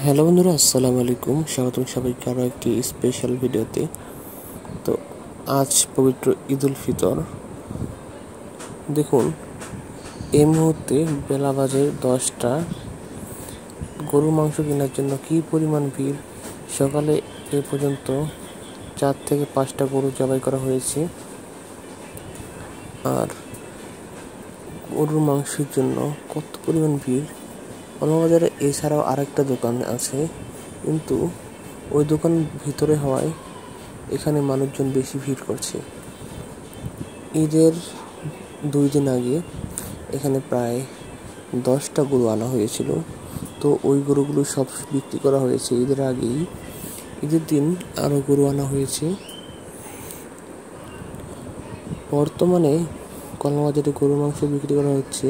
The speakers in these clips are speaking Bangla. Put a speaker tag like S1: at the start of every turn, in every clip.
S1: হ্যালো বন্ধুরা, আসসালামু আলাইকুম। স্বাগতম সবাইকে আরও একটি স্পেশাল ভিডিওতে। তো আজ পবিত্র ঈদ উল ফিতর। দেখুন, এই মুহূর্তে বেলা বাজে 10টা। গরু মাংস কেনার জন্য কী পরিমাণ ভিড়! সকালে এ পর্যন্ত 4 থেকে 5টা গরু জবাই করা হয়েছে। আর গরুর মাংসের জন্য কত পরিমাণ ভিড়! কলমবাজারে এছাড়াও আরেকটা দোকান আছে, কিন্তু ওই দোকান ভিতরে হওয়ায় এখানে মানুষজন বেশি ভিড় করছে। ঈদের 2 দিন আগে এখানে প্রায় 10টা গরু আনা হয়েছিল। তো ওই গরুগুলো সব বিক্রি করা হয়েছে ঈদের আগেই। ঈদের দিন আরও গরু আনা হয়েছে। বর্তমানে কলমবাজারে গরুর মাংস বিক্রি করা হচ্ছে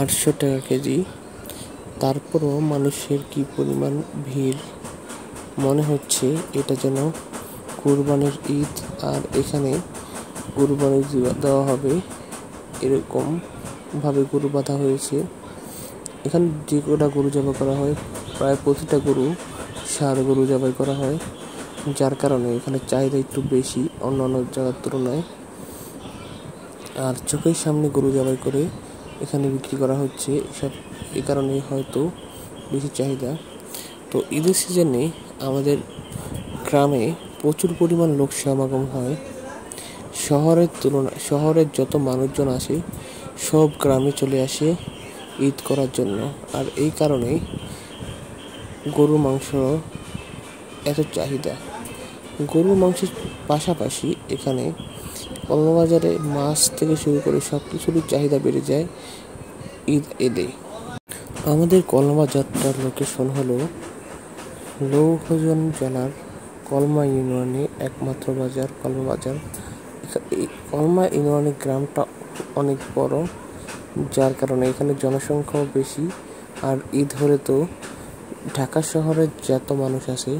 S1: 800 টাকা কেজি। তারপরও মানুষের কি পরিমাণ ভিড়! মনে হচ্ছে এটা যেন কুরবানির ঈদ, আর এখানে কুরবানি দেওয়া হবে এরকম ভাবে গরু বাঁধা হয়েছে। এখানে যে কটা গরু জবাই করা হয়, প্রায় প্রতিটা গরু ষাঁড় গরু জবাই করা হয়, যার কারণে এখানে চাহিদা একটু বেশি অন্যান্য জায়গার তুলনায়। আর চোখের সামনে গরু জবাই করে এখানে বিক্রি করা হচ্ছে, এই কারণে হয়তো বেশি চাহিদা। তো ঈদের সিজনে আমাদের গ্রামে প্রচুর পরিমাণ লোক সমাগম হয়। শহরের যত মানুষজন আসে সব গ্রামে চলে আসে ঈদ করার জন্য। আর এই কারণেই গরুর মাংস এত চাহিদা। গরুর মাংসের পাশাপাশি এখানে কলমবাজারে মাছ থেকে শুরু করে সব কিছুরই চাহিদা বেড়ে যায় ঈদ এলে। আমাদের কলমবাজারটার লোকেশন হলো লৌহজন জেলার কলমা ইউনিয়নে একমাত্র বাজার কলমবাজার। এই কলমা ইউনিয়নের গ্রামটা অনেক বড়, যার কারণে এখানে জনসংখ্যাও বেশি। আর ঈদ হলে তো ঢাকা শহরের যত মানুষ আছে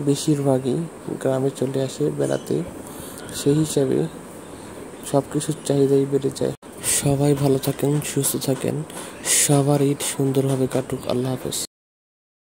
S1: বেশিরভাগই গ্রামে চলে আসে বেড়াতে। সেই হিসাবে সব কিছুর চাহিদাই বেড়ে যায়। সবাই ভালো থাকেন, সুস্থ থাকেন, সবার ঈদ সুন্দরভাবে কাটুক। আল্লাহ হাফেজ।